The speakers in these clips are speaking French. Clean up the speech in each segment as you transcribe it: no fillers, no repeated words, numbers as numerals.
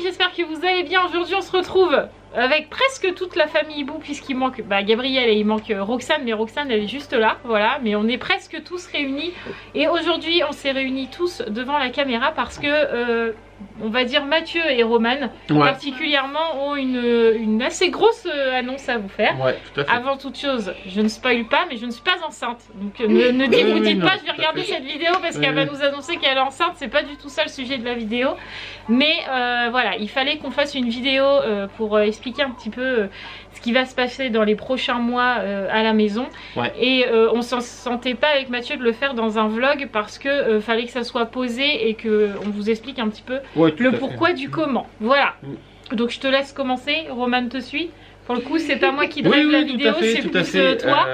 j'espère que vous allez bien. Aujourd'hui on se retrouve avec presque toute la famille Hibou, puisqu'il manque Gabriel et il manque Roxane, mais Roxane elle est juste là, voilà. Mais on est presque tous réunis et aujourd'hui on s'est réunis tous devant la caméra parce que on va dire Mathieu et Roman particulièrement ont une assez grosse annonce à vous faire. Ouais, tout à fait. Avant toute chose, je ne spoil pas, mais je ne suis pas enceinte. Donc ne vous dites pas je vais regarder cette vidéo parce qu'elle va nous annoncer qu'elle est enceinte. C'est pas du tout ça le sujet de la vidéo. Mais voilà, il fallait qu'on fasse une vidéo pour expliquer un petit peu ce qui va se passer dans les prochains mois à la maison. Et on s'en sentait pas avec Mathieu de le faire dans un vlog parce que fallait que ça soit posé et que on vous explique un petit peu le pourquoi du comment. Voilà. Donc je te laisse commencer. Roman te suit. Pour le coup, c'est pas moi qui drive la vidéo, c'est plus toi.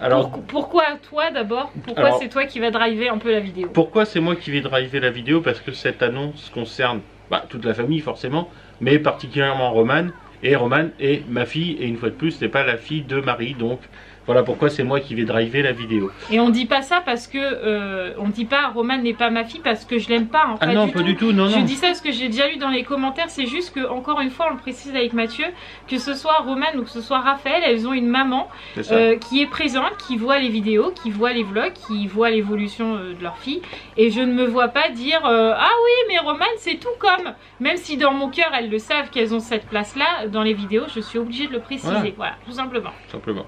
Alors, pourquoi toi d'abord? Pourquoi c'est toi qui va driver un peu la vidéo? Pourquoi c'est moi qui vais driver la vidéo? Parce que cette annonce concerne toute la famille forcément, mais particulièrement Roman. Et Roman est ma fille, et une fois de plus, c'est pas la fille de Marie, donc voilà pourquoi c'est moi qui vais driver la vidéo. Et on dit pas ça parce que on dit pas Roman n'est pas ma fille parce que je l'aime pas. Hein, ah non, pas du tout, non. Je dis ça parce que j'ai déjà lu dans les commentaires, c'est juste que encore une fois on le précise avec Mathieu, que ce soit Roman ou que ce soit Raphaël, elles ont une maman qui est présente, qui voit les vidéos, qui voit les vlogs, qui voit l'évolution de leur fille. Et je ne me vois pas dire ah oui mais Roman c'est tout comme, même si dans mon cœur elles le savent qu'elles ont cette place là dans les vidéos, je suis obligée de le préciser, voilà tout simplement. Simplement.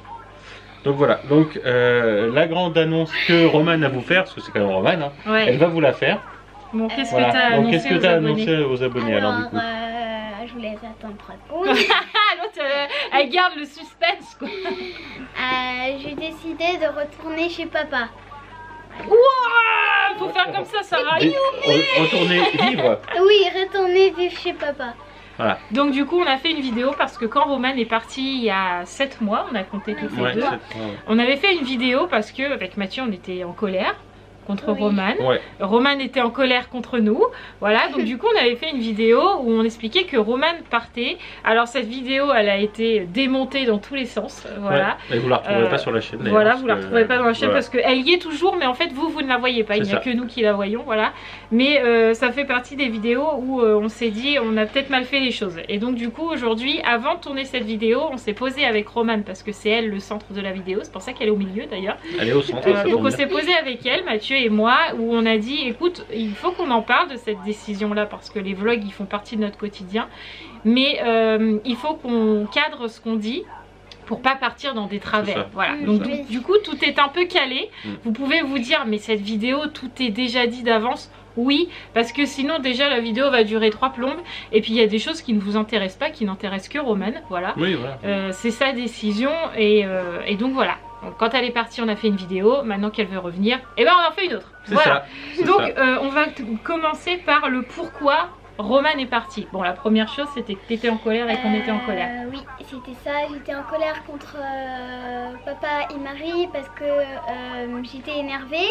Donc voilà, donc la grande annonce que Roman a à vous faire, parce que c'est quand même Roman, hein, elle va vous la faire. Bon, qu'est-ce que tu as annoncé, annoncé aux abonnés alors du coup? Je vous laisse attendre 3 secondes. L'autre, elle garde le suspense quoi. J'ai décidé de retourner chez papa. Wouah, faut faire comme ça va. Retourner vivre. Oui, retourner vivre chez papa. Voilà. Donc du coup on a fait une vidéo parce que quand Roman est parti il y a 7 mois, on a compté toutes les deux, on avait fait une vidéo parce que avec Mathieu on était en colère contre Roman. Roman était en colère contre nous. Voilà, donc du coup on avait fait une vidéo où on expliquait que Roman partait. Alors cette vidéo elle a été démontée dans tous les sens. Voilà. Et vous la retrouverez pas sur la chaîne. Voilà, vous la retrouverez pas dans la chaîne parce qu'elle y est toujours, mais en fait vous ne la voyez pas. Il n'y a que nous qui la voyons. Voilà. Mais ça fait partie des vidéos où on s'est dit on a peut-être mal fait les choses. Et donc du coup aujourd'hui, avant de tourner cette vidéo, on s'est posé avec Roman parce que c'est elle le centre de la vidéo. C'est pour ça qu'elle est au milieu d'ailleurs. Elle est au centre. Donc on s'est posé avec elle, Mathieu et moi, où on a dit écoute il faut qu'on en parle de cette décision là parce que les vlogs ils font partie de notre quotidien, mais il faut qu'on cadre ce qu'on dit pour pas partir dans des travers. Voilà. Donc du coup tout est un peu calé. Vous pouvez vous dire mais cette vidéo tout est déjà dit d'avance. Oui, parce que sinon déjà la vidéo va durer 3 plombes et puis il y a des choses qui ne vous intéressent pas, qui n'intéressent que Roman, voilà. Oui, voilà. C'est sa décision et donc voilà. Donc, quand elle est partie on a fait une vidéo, maintenant qu'elle veut revenir, et ben on en fait une autre. Voilà. Donc on va commencer par le pourquoi Roman est parti. Bon la première chose c'était que tu étais en colère et qu'on était en colère. Oui c'était ça, j'étais en colère contre papa et Marie parce que j'étais énervée.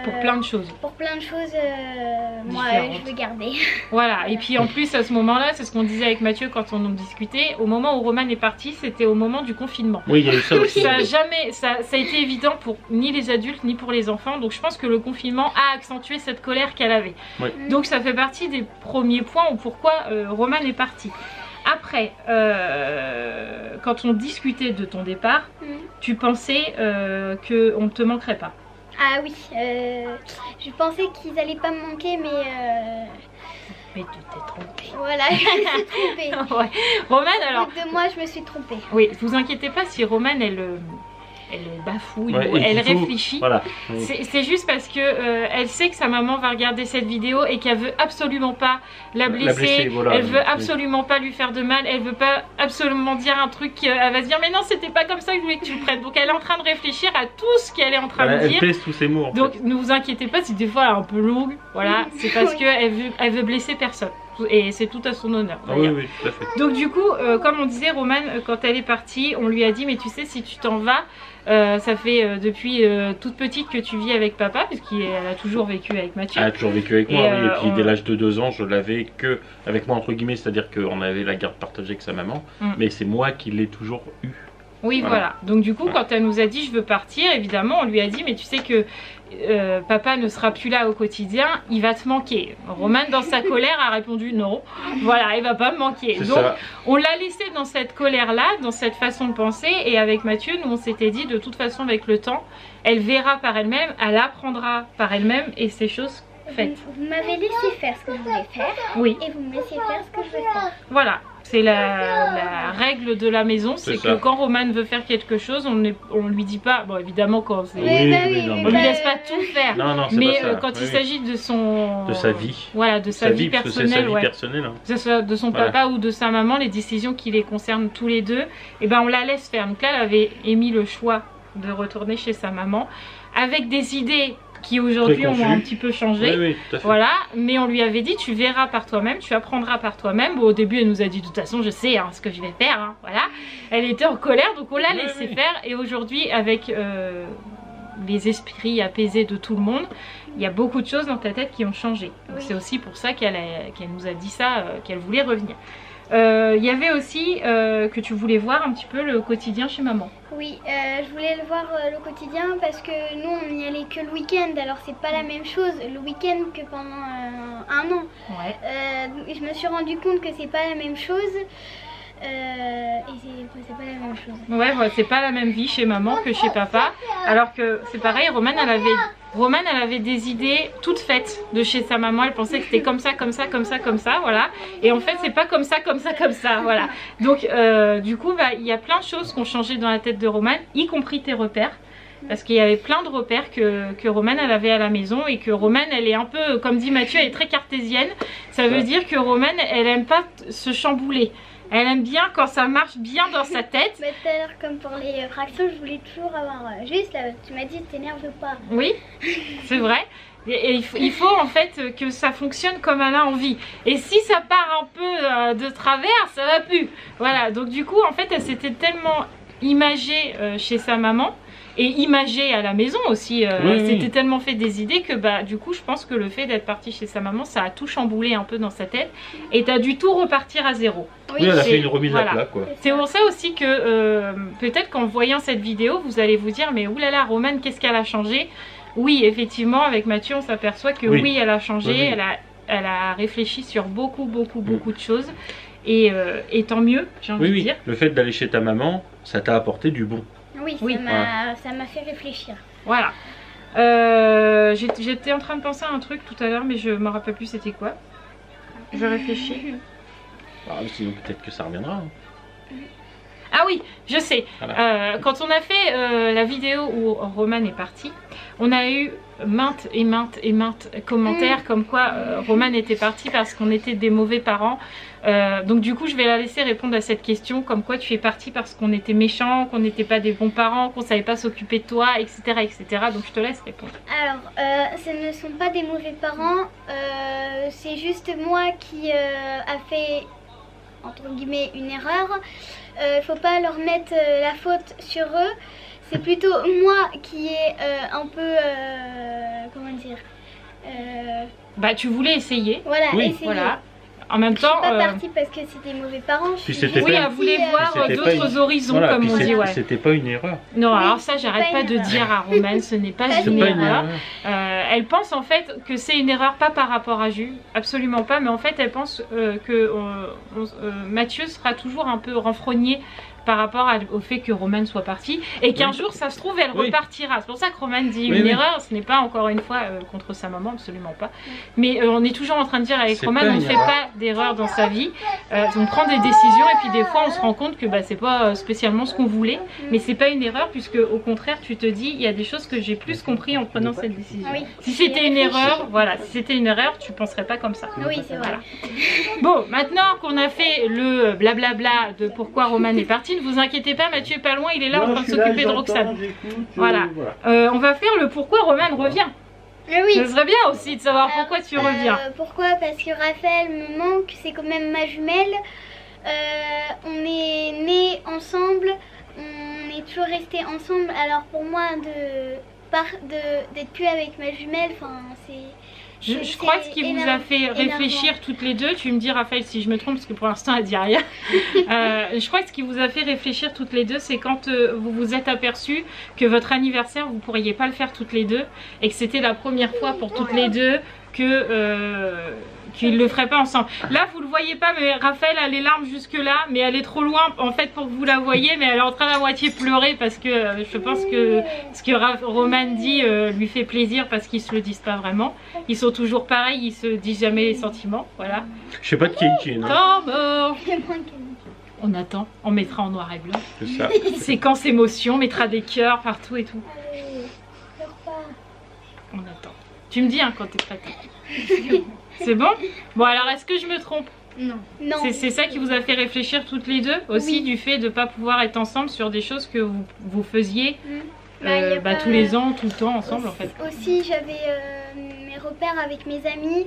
Pour plein de choses. Pour plein de choses, moi je veux garder. Voilà, et puis en plus à ce moment-là, c'est ce qu'on disait avec Mathieu quand on en discutait, au moment où Roman est parti, c'était au moment du confinement. Oui, il y a eu ça aussi. Ça a été évident pour ni les adultes ni pour les enfants, donc je pense que le confinement a accentué cette colère qu'elle avait. Donc ça fait partie des premiers points où pourquoi Roman est parti. Après, quand on discutait de ton départ, tu pensais qu'on ne te manquerait pas. Ah oui, je pensais qu'ils allaient pas me manquer, mais tu t'es trompée. Voilà, je me suis trompée. Roman, alors... Au bout de moi, je me suis trompée. Oui, vous inquiétez pas si Roman, elle bafouille, elle réfléchit. Voilà. C'est juste parce que elle sait que sa maman va regarder cette vidéo et qu'elle veut absolument pas la blesser. Voilà, elle veut absolument pas lui faire de mal. Elle veut pas absolument dire un truc. Elle va se dire mais non c'était pas comme ça que je voulais que tu le prennes. Donc elle est en train de réfléchir à tout ce qu'elle est en train de dire. Elle pèse tous ses mots. Donc ne vous inquiétez pas si des fois elle est un peu longue. Voilà, c'est parce qu'elle veut blesser personne. Et c'est tout à son honneur. Oui, tout à fait. Donc du coup, comme on disait, Roman, quand elle est partie, on lui a dit mais tu sais si tu t'en vas, ça fait depuis toute petite que tu vis avec papa, puisqu'elle a toujours vécu avec Mathieu. Elle a toujours vécu avec moi, oui. Et puis dès l'âge de 2 ans, je l'avais que avec moi entre guillemets, c'est-à-dire qu'on avait la garde partagée avec sa maman, mais c'est moi qui l'ai toujours eu. Oui, voilà. Donc du coup, quand elle nous a dit je veux partir, évidemment, on lui a dit mais tu sais que papa ne sera plus là au quotidien, il va te manquer. Roman, dans sa colère, a répondu non. Voilà, il va pas me manquer. Donc ça. On l'a laissé dans cette colère-là, dans cette façon de penser. Et avec Mathieu, nous on s'était dit de toute façon avec le temps, elle verra par elle-même, elle apprendra par elle-même et ces choses faites. Vous m'avez laissé faire ce que je voulais faire. Oui. Et vous me laissez faire ce que je veux faire. Voilà. C'est la règle de la maison, c'est que quand Roman veut faire quelque chose, on lui dit pas, bon évidemment quand c'est... on lui laisse pas tout faire, mais quand il s'agit de sa vie, voilà, de sa vie personnelle, hein. Que ce soit de son papa ou de sa maman, les décisions qui les concernent tous les deux, et ben on la laisse faire. Donc là, elle avait émis le choix de retourner chez sa maman, avec des idées qui aujourd'hui ont un petit peu changé, voilà, mais on lui avait dit tu verras par toi-même, tu apprendras par toi-même. Bon, au début elle nous a dit de toute façon je sais ce que je vais faire, hein, voilà. Elle était en colère donc on l'a laissé faire et aujourd'hui avec les esprits apaisés de tout le monde, il y a beaucoup de choses dans ta tête qui ont changé. C'est aussi pour ça qu'elle nous a dit ça, qu'elle voulait revenir. Il y avait aussi que tu voulais voir un petit peu le quotidien chez maman. Oui, je voulais le voir le quotidien parce que nous on n'y allait que le week-end, alors c'est pas la même chose le week-end que pendant un an. Je me suis rendu compte que c'est pas la même chose. Et c'est pas la même chose. Ouais, c'est pas la même vie chez maman que chez papa. Alors que c'est pareil, Romane elle avait des idées toutes faites de chez sa maman. Elle pensait que c'était comme ça, comme ça, comme ça, comme ça, voilà. Et en fait c'est pas comme ça, comme ça, comme ça, voilà. Donc du coup il y a plein de choses qui ont changé dans la tête de Romane, y compris tes repères. Parce qu'il y avait plein de repères que Romane elle avait à la maison et que Romane elle est un peu, comme dit Mathieu, elle est très cartésienne. Ça veut dire que Romane elle aime pas se chambouler. Elle aime bien quand ça marche bien dans sa tête. Tout à l'heure, comme pour les fractions, je voulais toujours avoir juste là. Tu m'as dit, t'énerve pas. Oui, c'est vrai. Et il faut en fait que ça fonctionne comme elle a envie. Et si ça part un peu de travers, ça va plus. Voilà, donc du coup, en fait, elle s'était tellement imagée chez sa maman. Et imagée à la maison aussi, elle s'était tellement fait des idées que du coup je pense que le fait d'être partie chez sa maman, ça a tout chamboulé un peu dans sa tête. Et t'as dû tout repartir à zéro. Oui, elle a fait une remise à plat quoi. C'est pour ça aussi que peut-être qu'en voyant cette vidéo, vous allez vous dire mais oulala Romane, qu'est-ce qu'elle a changé? Oui, effectivement avec Mathieu on s'aperçoit que oui elle a changé, elle a réfléchi sur beaucoup de choses. Et tant mieux, j'ai envie de dire. Le fait d'aller chez ta maman, ça t'a apporté du bon. Oui, ça m'a fait réfléchir. Voilà. J'étais en train de penser à un truc tout à l'heure, mais je me rappelle plus c'était quoi. Je réfléchis. Sinon peut-être que ça reviendra. Ah oui, je sais. Voilà. Quand on a fait la vidéo où Romane est partie, on a eu maintes commentaires comme quoi Romane était partie parce qu'on était des mauvais parents. Donc du coup je vais la laisser répondre à cette question, comme quoi tu es partie parce qu'on était méchants, qu'on n'était pas des bons parents, qu'on savait pas s'occuper de toi, etc., etc. Donc je te laisse répondre. Alors ce ne sont pas des mauvais parents, c'est juste moi qui a fait entre guillemets une erreur. Faut pas leur mettre la faute sur eux. C'est plutôt moi qui ai un peu comment dire tu voulais essayer. Voilà, essayer. Voilà. En même temps, je suis pas partie parce que c'était mauvais parents. Oui, elle voulait voir d'autres horizons, comme on dit. C'était pas une erreur. Non, alors ça, j'arrête pas de dire à Romane, ce n'est pas une erreur. Elle pense en fait que c'est une erreur, pas par rapport à Jules, absolument pas, mais en fait, elle pense que Mathieu sera toujours un peu renfrogné par rapport au fait que Romane soit partie et qu'un jour ça se trouve elle repartira. C'est pour ça que Romane dit une erreur, ce n'est pas encore une fois contre sa maman, absolument pas, mais on est toujours en train de dire avec Romane on ne fait pas d'erreur dans sa vie, on prend des décisions et puis des fois on se rend compte que c'est pas spécialement ce qu'on voulait, mais c'est pas une erreur puisque au contraire tu te dis il y a des choses que j'ai plus compris en prenant cette décision. Si c'était une erreur, si c'était une erreur tu penserais pas comme ça. Oui, c'est vrai. Bon, maintenant qu'on a fait le blablabla de pourquoi Romane est partie, ne vous inquiétez pas, Mathieu est pas loin, il est là en train de s'occuper de Roxane. Voilà. On va faire le pourquoi Romane revient. Oui. Ce serait bien aussi de savoir pourquoi tu reviens. Pourquoi? Parce que Raphaël me manque, c'est quand même ma jumelle. On est nés ensemble, on est toujours restés ensemble. Alors pour moi d'être plus avec ma jumelle, Je crois que ce qui vous a fait réfléchir toutes les deux, tu me dis Raphaël si je me trompe parce que pour l'instant elle dit rien. Je crois que ce qui vous a fait réfléchir toutes les deux, c'est quand vous vous êtes aperçu que votre anniversaire vous pourriez pas le faire toutes les deux et que c'était la première fois pour toutes les deux qu'ils le feraient pas ensemble. Là vous le voyez pas, mais Raphaël a les larmes jusque là, mais elle est trop loin en fait pour que vous la voyez, mais elle est en train d'à moitié pleurer parce que je pense que ce que Roman dit lui fait plaisir parce qu'ils se le disent pas vraiment. Ils sont toujours pareils, ils se disent jamais les sentiments, voilà. Je sais pas de qui est non. Temps mort. On attend, on mettra en noir et blanc. C'est ça. Séquence émotion, on mettra des cœurs partout et tout. On attend. Tu me dis hein, quand t'es prête. C'est bon? Bon alors est-ce que je me trompe? Non. C'est ça qui vous a fait réfléchir toutes les deux aussi, du fait de ne pas pouvoir être ensemble sur des choses que vous faisiez tous les ans, tout le temps ensemble aussi, en fait. Aussi j'avais mes repères avec mes amis.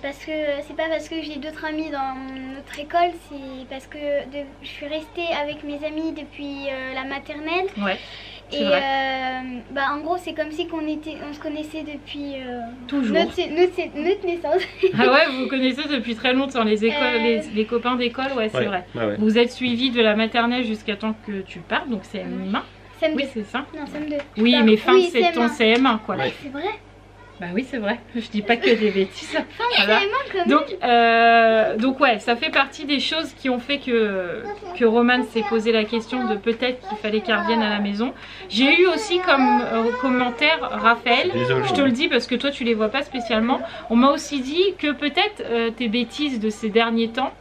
Parce que c'est pas parce que j'ai d'autres amis dans notre école, c'est parce que je suis restée avec mes amis depuis la maternelle. Ouais. Et en gros c'est comme si on se connaissait depuis toujours notre naissance. Ah ouais, vous vous connaissez depuis très longtemps, les écoles, les copains d'école, ouais c'est vrai. Ouais. Vous êtes suivis de la maternelle jusqu'à temps que tu partes, donc c'est CM1. Oui c'est ça. Non CM2. Oui mais fin de c'est ton CM1 quoi. Ouais. C'est vrai. Bah oui c'est vrai, je dis pas que des bêtises. Voilà. Donc ouais, ça fait partie des choses qui ont fait que Roman s'est posé la question de peut-être qu'il fallait qu'elle revienne à la maison. J'ai eu aussi comme commentaire Raphaël, je te le dis parce que toi tu les vois pas spécialement, on m'a aussi dit que peut-être tes bêtises de ces derniers temps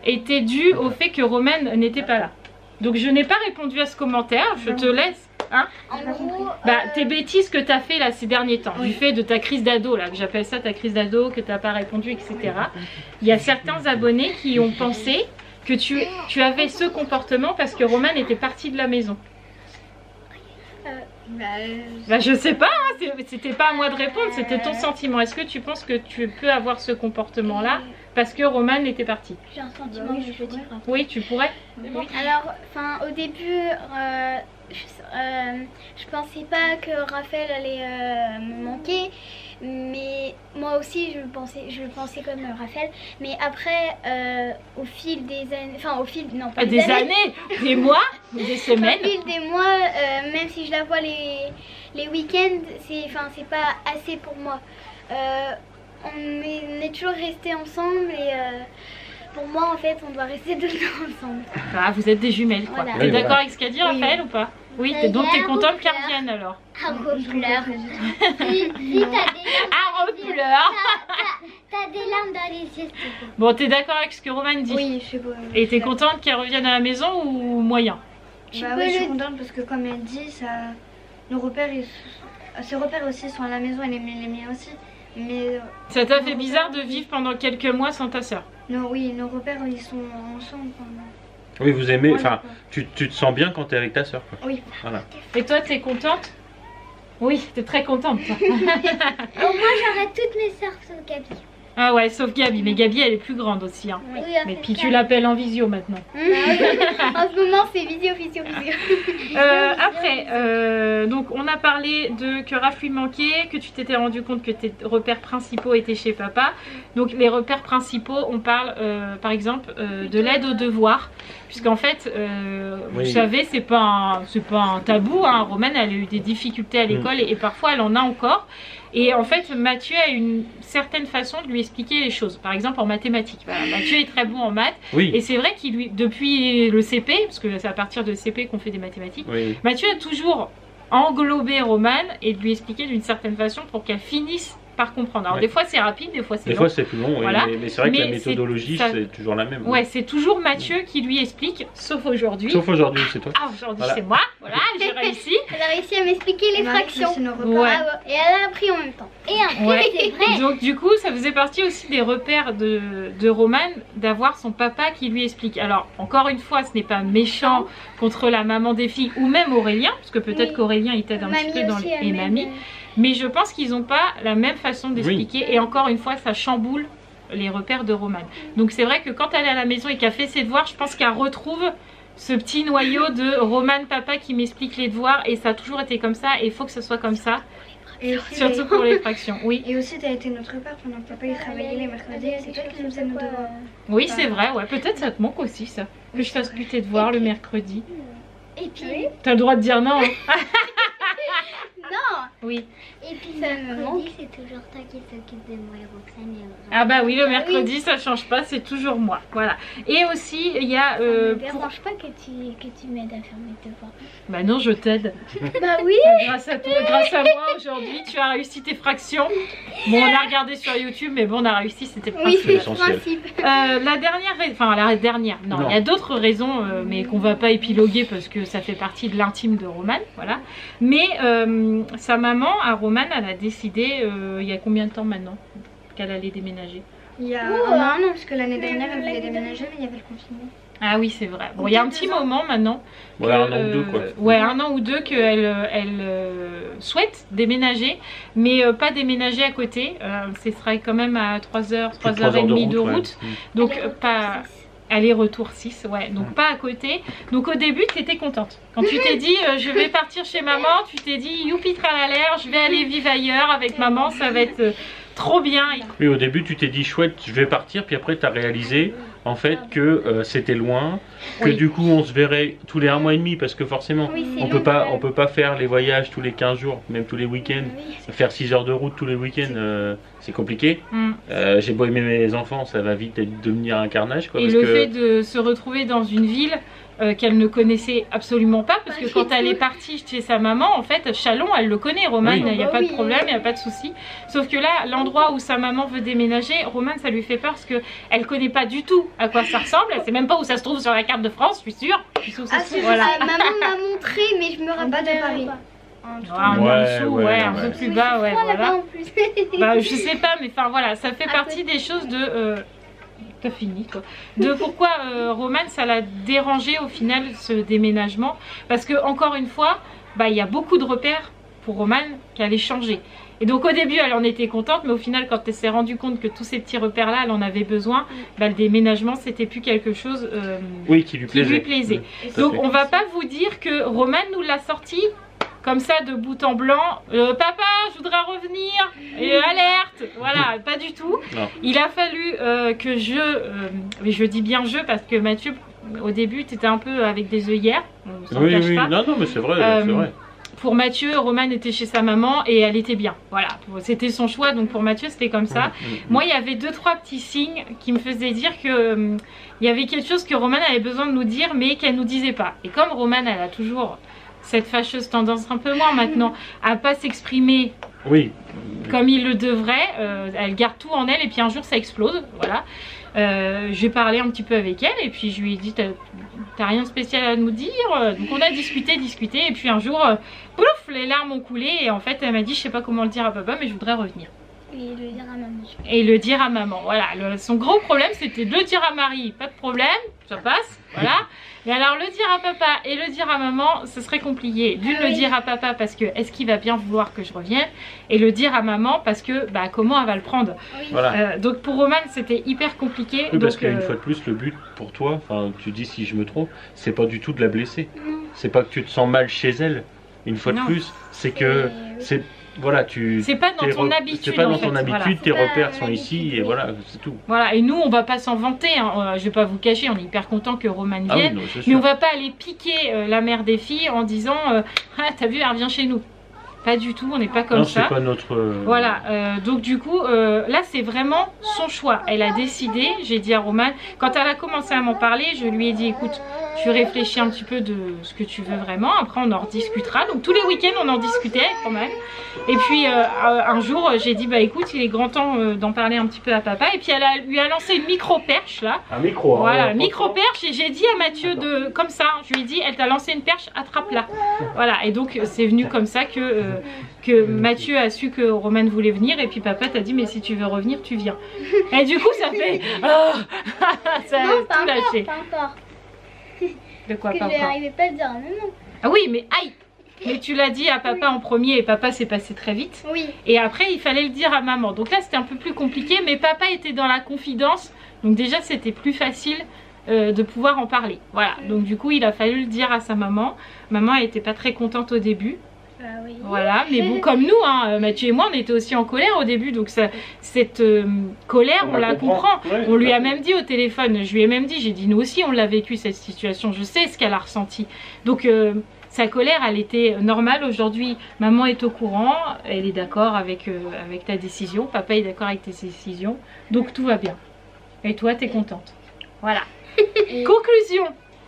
étaient dues au fait que Roman n'était pas là. Donc je n'ai pas répondu à ce commentaire, je te laisse. Hein, en gros, tes bêtises que tu as fait là ces derniers temps, du fait de ta crise d'ado, là que j'appelle ça ta crise d'ado, que tu n'as pas répondu, etc. Il y a certains abonnés qui ont pensé que tu avais ce comportement parce que Roman était parti de la maison. Je sais pas, hein, c'était pas à moi de répondre, c'était ton sentiment. Est-ce que tu penses que tu peux avoir ce comportement là parce que Roman était parti? J'ai un sentiment, je peux dire. Oui, tu pourrais. Oui. Alors, au début, je pensais pas que Raphaël allait me manquer, mais moi aussi je le pensais comme Raphaël. Mais après, au fil des années, au fil, non pas des années, des mois, des semaines. Au fil des mois, même si je la vois les week-ends, c'est pas assez pour moi. On est toujours restés ensemble et pour moi en fait on doit rester tout le temps ensemble. Ah, vous êtes des jumelles quoi. Voilà. T'es d'accord avec ce qu'a dit Raphaël ou pas? Oui, donc t'es contente qu'elle revienne alors. Un repleur. Un repleur. T'as des larmes dans les yeux. Bon, t'es d'accord avec ce que Roman dit? Oui, je suis contente. Et t'es contente qu'elle revienne à la maison ou moyen? Oui, je suis contente parce que comme elle dit, nos repères, ses repères aussi sont à la maison et les miens aussi. Mais ça t'a fait bizarre de vivre pendant quelques mois sans ta soeur? Non, oui, nos repères ils sont ensemble. Oui, vous aimez, tu te sens bien quand t'es avec ta soeur quoi. Oui. Voilà. Et toi, t'es contente? Oui, t'es très contente toi. Au moins j'aurai toutes mes soeurs sauf Gabi. Ah ouais, sauf Gabi, mais Gabi elle est plus grande aussi hein. Oui, mais puis tu l'appelles en visio maintenant. En ce moment c'est visio. Après, donc on a parlé de que Raph lui manquait, que tu t'étais rendu compte que tes repères principaux étaient chez papa. Donc les repères principaux, on parle par exemple de l'aide aux devoirs, puisqu'en fait, vous savez, c'est pas un tabou, hein. Romaine elle a eu des difficultés à l'école et parfois elle en a encore. Et en fait, Mathieu a une certaine façon de lui expliquer les choses. Par exemple, en mathématiques. Voilà, Mathieu est très bon en maths. Oui. Et c'est vrai qu'il depuis le CP, parce que c'est à partir de CP qu'on fait des mathématiques, Mathieu a toujours englobé Romane et de lui expliquer d'une certaine façon pour qu'elle finisse par comprendre. Alors des fois c'est rapide, des fois c'est long. Des fois c'est plus long, voilà. Mais c'est vrai que la méthodologie c'est toujours la même. Ouais, c'est toujours Mathieu qui lui explique, sauf aujourd'hui. Sauf aujourd'hui, c'est toi. Ah, aujourd'hui c'est moi, voilà, j'ai réussi. Elle a réussi à m'expliquer les fractions. Ouais. Et elle a appris en même temps. Et après, c'est vrai. Donc du coup, ça faisait partie aussi des repères de Romane, d'avoir son papa qui lui explique. Alors, encore une fois, ce n'est pas méchant contre la maman des filles, ou même Aurélien, parce que peut-être qu'Aurélien il t'aide un petit peu dans et mamie. Mais je pense qu'ils n'ont pas la même façon d'expliquer. Et encore une fois, ça chamboule les repères de Romane. Donc c'est vrai que quand elle est à la maison et qu'elle fait ses devoirs, je pense qu'elle retrouve ce petit noyau de Romane papa qui m'explique les devoirs. Et ça a toujours été comme ça et il faut que ce soit comme ça. Et aussi, Surtout pour les fractions, oui. Et aussi, tu as été notre père pendant que papa il travaillait les mercredis. C'est toi qui nous faisais nos devoirs. Oui, c'est vrai, ouais. Peut-être ça te manque aussi, ça. Que je fasse plus tes devoirs le mercredi. Et puis, T'as le droit de dire non. Hein. non. Oui. Et puis le mercredi, c'est toujours toi qui s'occupe de moi et Roxane. Ah bah oui, le mercredi, ça change pas, c'est toujours moi. Voilà. Et aussi, il y a... Ça me pour... dérange pas que tu m'aides à faire mes devoirs. Bah non, je t'aide. Bah oui. Grâce à toi, grâce à moi, aujourd'hui, tu as réussi tes fractions. Bon, on a regardé sur YouTube, mais bon, on a réussi, c'était le Oui, principe. c'est le essentiel. principe. La dernière, enfin la dernière, non, Non. il y a d'autres raisons, mais qu'on va pas épiloguer parce que ça fait partie de l'intime de Romane, voilà. Mais sa maman, à Romane, elle a décidé, il y a combien de temps maintenant qu'elle allait déménager? Il y a un an, parce que l'année dernière, elle voulait déménager, mais il y avait le confinement. Ah oui, c'est vrai. Bon, il y a un petit moment maintenant. Ouais, un an ou deux, quoi. Ouais, un an ou deux qu'elle souhaite déménager, mais pas déménager à côté. Ce serait quand même à 3h, 3h30 de route. Ouais. Donc Aller-retour pas 6. aller-retour 6, ouais. Donc pas à côté. Donc au début, tu étais contente. Quand tu t'es dit je vais partir chez maman, tu t'es dit youpi tralala, je vais aller vivre ailleurs avec maman, ça va être trop bien. Oui, au début, tu t'es dit chouette, je vais partir, puis après, tu as réalisé en fait que c'était loin, que Oui. du coup, on se verrait tous les 1 mois et demi, parce que forcément, Oui, c'est on peut pas faire les voyages tous les 15 jours, même tous les week-ends. Oui. Faire 6 heures de route tous les week-ends, c'est compliqué. Mm. J'ai beau aimer mes enfants, ça va vite devenir un carnage. Quoi, Et parce le que... fait de se retrouver dans une ville qu'elle ne connaissait absolument pas, parce Pas que du quand elle tout. est partie chez sa maman, en fait, Chalon, elle le connaît, Romane, Oui. il n'y a Bah pas de oui. problème, il n'y a pas de souci. Sauf que là, l'endroit où sa maman veut déménager, Romane, ça lui fait peur parce qu'elle ne connaît pas du tout à quoi ça ressemble, elle ne sait même pas où ça se trouve sur la carte de France, je suis sûre. Je suis sûre où ça Ah, se trouve, si, voilà. Maman m'a montré, mais je me rappelle bas de Paris. pas. Un Ouais, dessous, ouais, un peu ouais. plus bas, ouais, Froid voilà. là-bas en plus. Bah, je sais pas, mais enfin voilà, ça fait Un partie des choses de. T'as fini quoi. De pourquoi Romane, ça l'a dérangé au final ce déménagement. Parce que, encore une fois, bah, il y a beaucoup de repères pour Romane qui allaient changer. Et donc, au début, elle en était contente, mais au final, quand elle s'est rendue compte que tous ces petits repères-là, elle en avait besoin, bah, le déménagement, c'était plus quelque chose Oui, qui lui qui lui plaisait. plaisait. Tout à Donc, fait. on va pas vous dire que Romane nous l'a sorti comme ça de bout en blanc. Papa, je voudrais revenir. Et alerte. Voilà, pas du tout. Non. Il a fallu que mais je dis bien je parce que Mathieu, au début, tu étais un peu avec des œillères. On s'en Oui, cache oui, pas. non, non, mais c'est vrai, c'est vrai. Pour Mathieu, Romane était chez sa maman et elle était bien. Voilà, c'était son choix. Donc pour Mathieu, c'était comme ça. Moi, il y avait 2-3 petits signes qui me faisaient dire que il y avait quelque chose que Romane avait besoin de nous dire, mais qu'elle nous disait pas. Et comme Romane, elle a toujours cette fâcheuse tendance, un peu moins maintenant, à pas s'exprimer Oui. comme il le devrait, elle garde tout en elle et puis un jour ça explose, voilà. J'ai parlé un petit peu avec elle et puis je lui ai dit t'as rien de spécial à nous dire. Donc on a discuté et puis un jour pouf, les larmes ont coulé et en fait elle m'a dit je sais pas comment le dire à papa mais je voudrais revenir. Et le dire à maman. Et le dire à maman, voilà. Son gros problème c'était de le dire à Marie, pas de problème, ça passe, voilà. Mais alors le dire à papa et le dire à maman, ce serait compliqué. D'une le dire à papa parce que est-ce qu'il va bien vouloir que je revienne, et le dire à maman parce que bah comment elle va le prendre. Oui. Voilà. Donc pour Romane c'était hyper compliqué. Oui, parce donc, qu'une fois de plus, le but pour toi, enfin, tu dis si je me trompe, c'est pas du tout de la blesser. C'est pas que tu te sens mal chez elle. Une fois Non. de plus, c'est que c'est voilà, c'est pas dans ton habitude. C'est pas en dans fait, ton habitude, voilà. tes C'est pas repères sont l'habitude, ici et oui. voilà, c'est tout. Voilà, et nous on va pas s'en vanter, hein. Je vais pas vous cacher, on est hyper content que Romane Ah oui, vienne. non, c'est Mais sûr. on va pas aller piquer la mère des filles en disant ah t'as vu elle revient chez nous. Pas du tout, on n'est pas comme Non, ça. c'est pas notre. Voilà, donc du coup, là c'est vraiment son choix. Elle a décidé, j'ai dit à Romane, quand elle a commencé à m'en parler, je lui ai dit écoute, tu réfléchis un petit peu de ce que tu veux vraiment, après on en rediscutera. Donc tous les week-ends on en discutait avec Romane. Et puis un jour j'ai dit bah écoute, il est grand temps d'en parler un petit peu à papa. Et puis lui a lancé une micro-perche là. Un micro. Voilà, hein, micro-perche, et j'ai dit à Mathieu de comme ça, je lui ai dit elle t'a lancé une perche, attrape-la. Voilà, et donc c'est venu comme ça que Mathieu a su que Romane voulait venir et puis papa t'a dit mais si tu veux revenir tu viens. Et du coup ça fait ça a Non, pas tout encore, lâché. pas encore. De quoi Que pas je encore? n'arrivais pas à le dire à maman. Ah oui mais aïe. Mais tu l'as dit à papa en premier et papa s'est passé très vite. Oui. Et après il fallait le dire à maman. Donc là c'était un peu plus compliqué mais papa était dans la confidence. Donc déjà c'était plus facile de pouvoir en parler. Voilà. Donc du coup il a fallu le dire à sa maman. Maman elle était pas très contente au début. Oui. Voilà, mais bon, comme nous, hein, Mathieu et moi, on était aussi en colère au début, donc cette colère, on la comprend. Ouais, On lui a même dit au téléphone, je lui ai même dit, j'ai dit, nous aussi, on l'a vécu cette situation, je sais ce qu'elle a ressenti. Donc, sa colère, elle était normale. Aujourd'hui, maman est au courant, elle est d'accord avec ta décision, papa est d'accord avec tes décisions, donc tout va bien. Et toi, t'es contente. Voilà. Conclusion,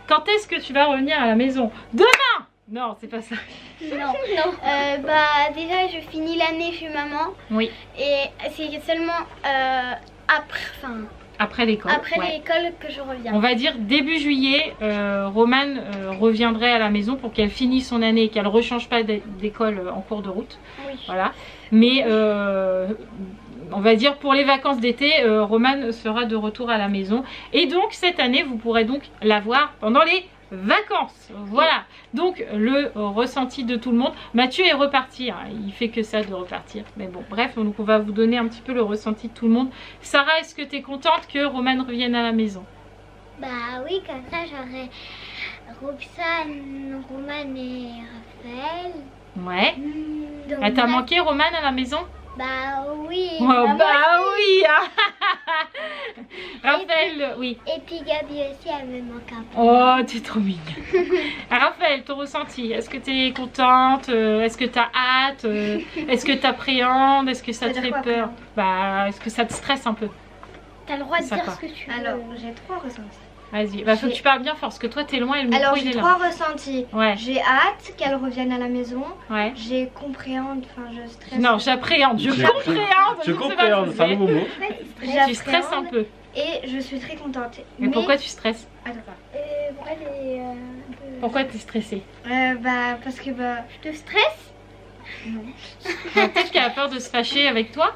quand est-ce que tu vas revenir à la maison? Demain! Non, c'est pas ça. Non, non. Bah déjà je finis l'année chez maman. Oui. Et c'est seulement Après l'école. après ouais. l'école que je reviens. On va dire début juillet, Romane reviendrait à la maison pour qu'elle finisse son année et qu'elle ne rechange pas d'école en cours de route. Oui. Voilà. Mais on va dire pour les vacances d'été, Romane sera de retour à la maison. Et donc cette année, vous pourrez donc la voir pendant les vacances. Voilà. Donc le ressenti de tout le monde. Mathieu est reparti. Hein. Il fait que ça de repartir. Mais bon, bref, donc on va vous donner un petit peu le ressenti de tout le monde. Sarah, est-ce que tu es contente que Romane revienne à la maison? Bah oui, comme ça j'aurai Roxane, Romane et Raphaël. Ouais. Donc, Elle t'a manqué, Romane, à la maison? Bah oui. Oh, bah oui hein. Raphaël, oui. Et puis Gabi aussi, elle me manque un peu. Oh, t'es trop mignonne. Raphaël, ton ressenti, est-ce que t'es contente? Est-ce que t'as hâte? Est-ce que t'appréhendes? Est-ce que ça te fait peur? Bah, est-ce que ça te stresse un peu? T'as le droit de Ça dire quoi. ce que tu veux. Alors, j'ai 3 ressentis. Vas-y, bah faut que tu parles bien fort parce que toi t'es loin et le micro Alors, il j'ai est 3 là. ressentis. Ouais, J'ai hâte qu'elle revienne à la maison. ouais. J'ai compréhende, enfin, je stresse. Non, j'appréhende, je compréhende. Je sais pas compréhende, ce c'est un que nouveau mot. Tu stresses un peu. Et je suis très contente. Mais pourquoi tu stresses? Attends. Elle est un peu... Pourquoi t'es stressée? Bah, parce que bah. Je te stresse? Non. Peut-être qu'elle a peur de se fâcher avec toi?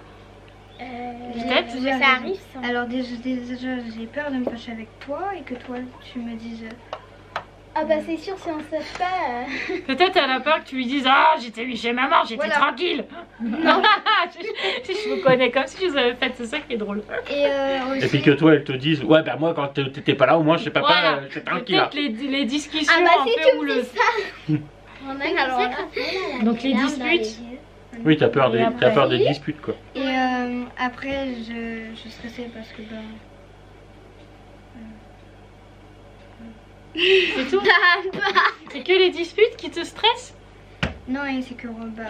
Peut-être. Ça arrive ça. Alors déjà j'ai peur de me fâcher avec toi et que toi tu me dises. Ah bah c'est sûr, si on se fâche pas... Peut-être elle a peur que tu lui dises ah j'étais chez maman, j'étais Voilà. tranquille. Non. Si je vous connais comme si je vous avais fait, c'est ça qui est drôle. Et aussi. Et puis que toi, elle te dise, ouais, ben moi, quand t'étais pas là, au moins, je sais pas, Voilà. j'étais tranquille là. Peut-être les discussions Ah bah un si peu tu me houleuses. Donc les disputes. Oui, t'as peur, Et après. t'as peur des disputes, quoi. Et après je suis stressée parce que bah. C'est tout? C'est que les disputes qui te stressent? Non, et c'est que bah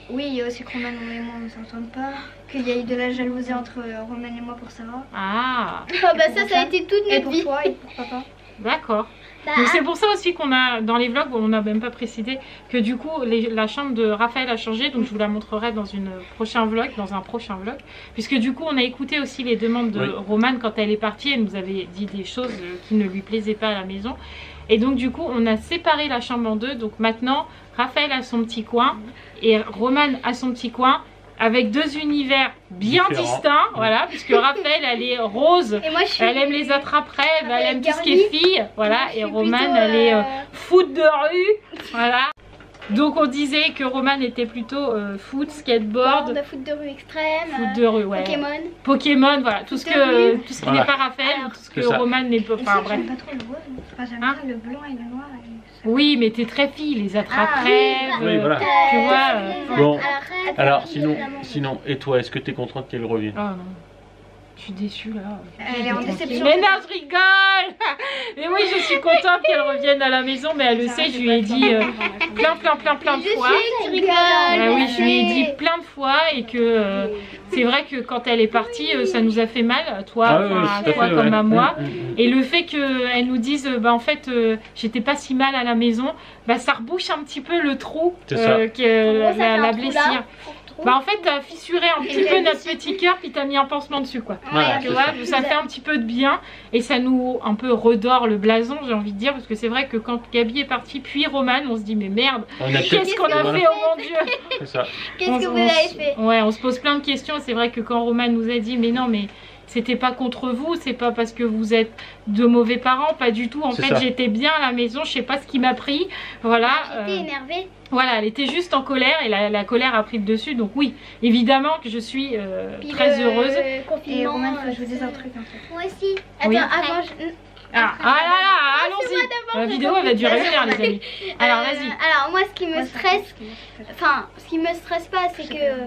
oui, il y a aussi que Roman et moi on s'entende pas, qu'il y a eu de la jalousie entre Roman et moi pour Sarah. Ah, Oh bah ça a été toute Et notre pour vie. toi et pour papa. d'accord. Bah, Donc c'est pour ça aussi qu'on a, dans les vlogs, on n'a même pas précisé que du coup la chambre de Raphaël a changé, donc je vous la montrerai dans un prochain vlog, puisque du coup on a écouté aussi les demandes de Oui. Romane quand elle est partie, elle nous avait dit des choses qui ne lui plaisaient pas à la maison, et donc du coup on a séparé la chambre en deux, donc maintenant Raphaël a son petit coin et Romane a son petit coin, avec 2 univers bien Différents. distincts, voilà, puisque Raphaël elle est rose. et moi je suis... Elle aime les attrape-rêves, elle aime tout ce qui est Garni. fille, voilà, Moi, je et suis Romane plutôt, elle est foot de rue, voilà. Donc on disait que Romane était plutôt foot, skateboard, de foot de rue extrême, foot de rue, ouais. Pokémon. Voilà, tout ce Foot de rue. qui Voilà. n'est pas Raphaël, Alors, tout ce c'est que ça. Romane n'est pas, Et enfin si, bref. j'aime pas trop le rose, enfin, j'aime Hein bien le blanc et le noir. Et ça. Oui, mais t'es très fille, les attrape-rêves, Oui, voilà. tu vois. Bon, arrête. alors sinon, et toi, est-ce que t'es contente qu'elle revienne? Oh non, je suis déçue là. Elle est en déception. Mais non, je rigole. Mais oui, je suis contente qu'elle revienne à la maison, mais elle le sait, je lui ai dit plein de fois. Tu rigoles. Ah oui, je lui ai dit plein de fois et que c'est vrai que quand elle est partie, ça nous a fait mal, à toi, Ah oui, enfin, tout à à toi fait, comme ouais. à moi. Mm. Et le fait qu'elle nous dise, bah en fait, j'étais pas si mal à la maison, bah ça rebouche un petit peu le trou, C'est ça. que ça fait la un trou là. blessure. Bah en fait, t'as fissuré un petit peu notre petit cœur, puis t'as mis un pansement dessus, quoi. Voilà, Tu c'est vois, ça. ça fait un petit peu de bien et ça nous un peu redore le blason, j'ai envie de dire, parce que c'est vrai que quand Gabi est partie, puis Romane, on se dit mais merde, On a peut-être... qu'est-ce qu'on a Voilà, fait, oh mon Dieu. c'est ça. Qu'est-ce que vous avez fait? Ouais, on se pose plein de questions. C'est vrai que quand Romane nous a dit mais non, mais c'était pas contre vous, c'est pas parce que vous êtes de mauvais parents, pas du tout. En C'est fait, ça. j'étais bien à la maison, je sais pas ce qui m'a pris. Voilà. J'étais énervée. Voilà, elle était juste en colère et la colère a pris le dessus. Donc oui, évidemment que je suis Puis très le heureuse. Et confinement, Roman, faut que je vous dise un truc en fait. Moi aussi. Oui. Attends, avant, Ah là là, allons-y. La vidéo elle va durer 1 heure, les amis. Alors vas-y. Alors moi, ce qui me stresse, enfin, ce qui me stresse pas, c'est que,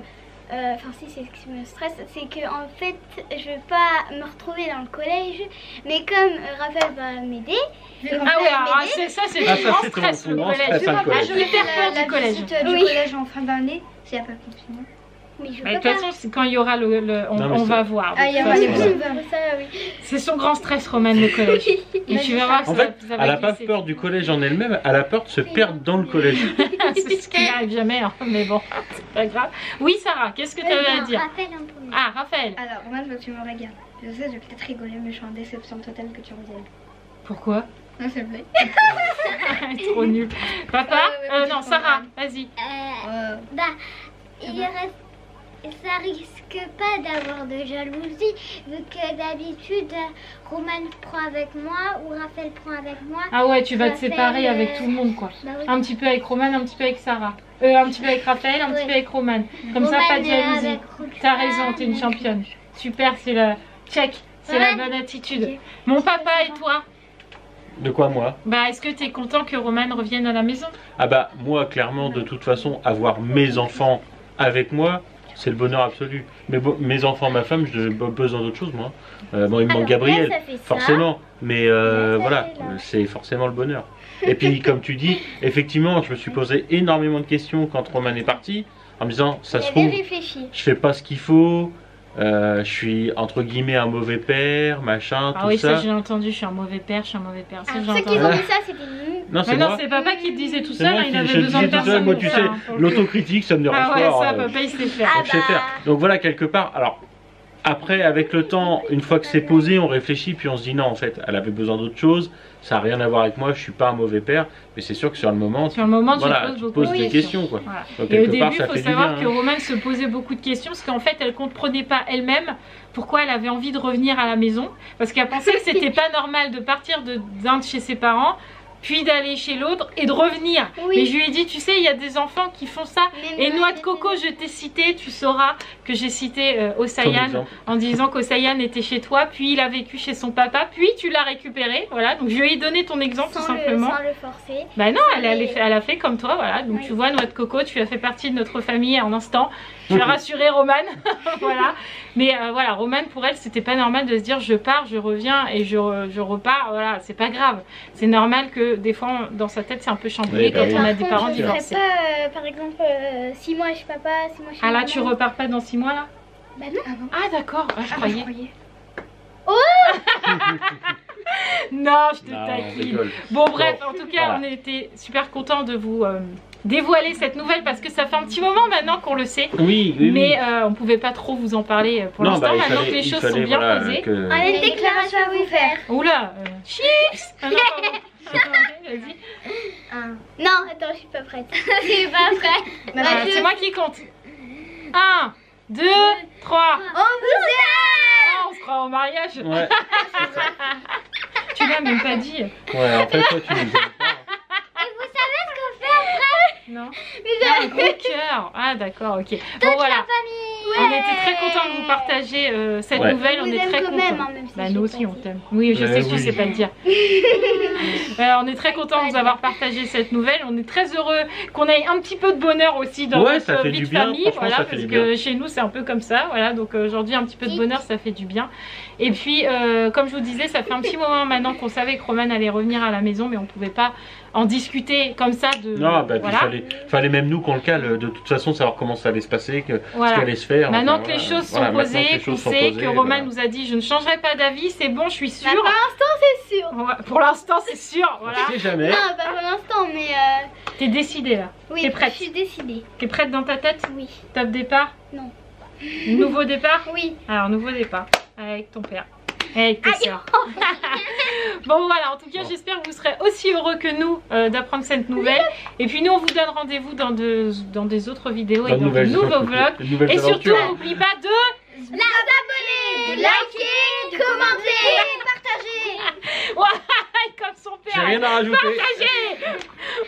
enfin si, c'est ce qui me stresse, c'est que en fait, je vais pas me retrouver dans le collège, mais comme Raphaël va m'aider. Ah ouais, alors, ça c'est Ah, du ça, grand c'est ton stress plus le grand collège. stress, hein, le Ah, je vais faire peur la du collège. visite du Oui. collège en fin d'année, s'il n'y a pas de confinement. Mais je Bah, peux de toute pas. façon, c'est quand il y aura on mais va voir. Ah, il y De aura toute les façon, petits. Ça, oui. c'est son grand stress, Romane, le collège. Et tu vas voir que En ça fait, va elle a pas glisser. peur du collège en elle-même, elle a peur de se perdre dans le collège. C'est ce qui n'arrive jamais, hein. Mais bon, c'est pas grave. Oui, Sarah, qu'est-ce que tu avais à dire? Rappelle un peu. Ah, Raphaël. Alors, Roman, je veux que tu me regardes. Je sais, je vais peut-être rigoler, mais je suis en déception totale que tu reviennes. Pourquoi? Non, s'il te plaît. Trop nul. Papa? ouais, Non, je Sarah, comprends. vas-y. Bah, il reste. Ça risque pas d'avoir de jalousie, vu que d'habitude, Roman prend avec moi ou Raphaël prend avec moi. Ah ouais, tu vas te Raphaël, séparer avec tout le monde, quoi. Bah oui. Un petit peu avec Romane, un petit peu avec Sarah. Un petit peu avec Raphaël, un petit peu avec Romane. Comme ça, pas de jalousie. avec Roxane. T'as raison, t'es une championne. Super, c'est le check. C'est la bonne attitude. Ok. Mon papa et toi? De quoi, moi? Bah, est-ce que t'es content que Romane revienne à la maison? Ah bah, moi, clairement, de toute façon, avoir mes enfants avec moi, c'est le bonheur absolu. Mais bon, mes enfants, ma femme, j'ai pas besoin d'autre chose, moi. Bon, il me manque Alors, Gabriel, là, ça fait ça. forcément. Mais ça voilà, fait là. c'est forcément le bonheur. Et puis, comme tu dis, effectivement, je me suis posé énormément de questions quand Roman est parti, en me disant, ça se J'avais trouve, réfléchi. je fais pas ce qu'il faut, je suis entre guillemets un mauvais père, machin, Ah tout oui, ça ça. j'ai entendu, je suis un mauvais père, je suis un mauvais père. Ça, j'ai Alors, ceux qui entendu. ont dit ça, c'était nous. Non, Mais c'est non, moi. c'est papa qui te disait tout C'est seul, moi hein, il qui avait je besoin disais de tout seul. personne Moi, pour tu ça, sais, hein, pour le coup. l'autocritique, ça me dérange Ah ouais, pas. ça, alors, papa il sait faire. Ah donc, je sais bah. faire. Donc voilà, quelque part. Alors, après, avec le temps, une fois que c'est posé, on réfléchit, puis on se dit non, en fait, elle avait besoin d'autre chose. Ça n'a rien à voir avec moi, je suis pas un mauvais père. Mais c'est sûr que sur le moment, Sur le moment, tu voilà, te poses tu beaucoup poses de des questions. questions, quoi. Voilà. Donc, Et au quelque part, début, il ça faut fait du savoir bien. que hein. Romane se posait beaucoup de questions parce qu'en fait, elle comprenait pas elle-même pourquoi elle avait envie de revenir à la maison. Parce qu'elle pensait que c'était pas normal de partir d'un de chez ses parents, puis d'aller chez l'autre et de revenir. Oui. Mais je lui ai dit, tu sais, il y a des enfants qui font ça. Même Et moi, Noix de j'ai Coco, je t'ai cité, tu sauras que j'ai cité Ton Osayan exemple. en disant qu'Osayan était chez toi, puis il a vécu chez son papa, puis tu l'as récupéré. Voilà, donc je lui ai donné ton exemple tout sans simplement. le forcer. Bah non, Mais- elle a fait comme toi, voilà. Donc Oui. tu vois, Noix de Coco, tu as fait partie de notre famille en instant. Tu as rassuré Romane, voilà. Mais voilà, Romane, pour elle, c'était pas normal de se dire je pars, je reviens et je repars. Voilà, c'est pas grave. C'est normal que des fois, dans sa tête, c'est un peu chamboulé Oui, bah quand oui. on a Par des contre, parents je ne ferais divorcés. pas, par exemple, 6 mois chez papa, 6 mois chez Ah là, maman. tu repars pas dans 6 mois là? Bah non. Ah d'accord, ah, je croyais. croyais. Non, je te Non, on taquine. rigole. Bon bref, en tout cas, voilà. on était super contents de vous dévoiler cette nouvelle parce que ça fait un petit moment maintenant qu'on le sait. Oui, oui, oui. Mais on pouvait pas trop vous en parler pour Non, l'instant, bah, il maintenant fallait- que les il choses fallait, sont bien voilà, posées. que- On a une déclaration à vous faire. Oula, chips. Ah non, pardon. Vas-y. Non, attends, je suis pas prête. je suis pas prête. Bah, Ah, c'est moi qui compte. 1, 2, 3. On vous aime. On se croit au mariage. Ouais, Tu l'as même pas dit. ouais, en fait, toi, tu nous aimes pas. Et vous savez ce qu'on fait après? Non. Nous Ah, un avons gros cœur. Ah d'accord, ok. Bon voilà. famille. On était très contents de vous partager cette Ouais. nouvelle. On On vous est aime très quand même, contents. hein, même si Bah j'ai nous pas aussi on dit. t'aime. Oui, je sais que tu oui. sais pas le dire. On est très contents de vous avoir partagé cette nouvelle. On est très heureux qu'on ait un petit peu de bonheur aussi dans Ouais, ça notre fait vie du de bien, famille. franchement, Voilà, ça fait parce du que bien. chez nous c'est un peu comme ça. Voilà, donc aujourd'hui un petit peu de bonheur, ça fait du bien. Et puis comme je vous disais, ça fait un petit moment maintenant qu'on savait que Romane allait revenir à la maison, mais on pouvait pas en discuter comme ça de. Non, bah, puis voilà. fallait même nous qu'on le cale, de toute façon, savoir comment ça allait se passer, ce Voilà. qui allait se faire. Maintenant enfin, que les voilà. choses sont Voilà, maintenant que posées, les qu'on choses sont sait posées, que Romane voilà. nous a dit je ne changerai pas d'avis, c'est bon, je suis sûre. Bah, pour l'instant, c'est sûr. Pour l'instant, c'est sûr. Voilà. On sait jamais. Non, pas pour l'instant, mais T'es décidée là. oui, T'es prête? je suis décidée. T'es prête dans ta tête? Oui. Top départ? Non. Nouveau départ? Oui. Alors, nouveau départ. Avec ton père. Et avec tes soeurs. Bon, voilà. En tout cas, j'espère que vous serez aussi heureux que nous d'apprendre cette nouvelle. Et puis, nous, on vous donne rendez-vous dans des autres vidéos et dans de nouveaux vlogs. Et surtout, n'oublie pas de Abonnez, likez, commentez, partagez. Ouais, comme son J'ai père. rien à rajouter. Partagez.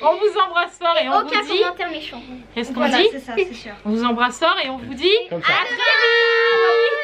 On vous embrasse fort et on Aucun vous dit. commentaire méchant. Qu'est-ce qu'on Voilà, dit? c'est ça, c'est sûr. On vous embrasse fort et on vous dit Comme ça. à très vite.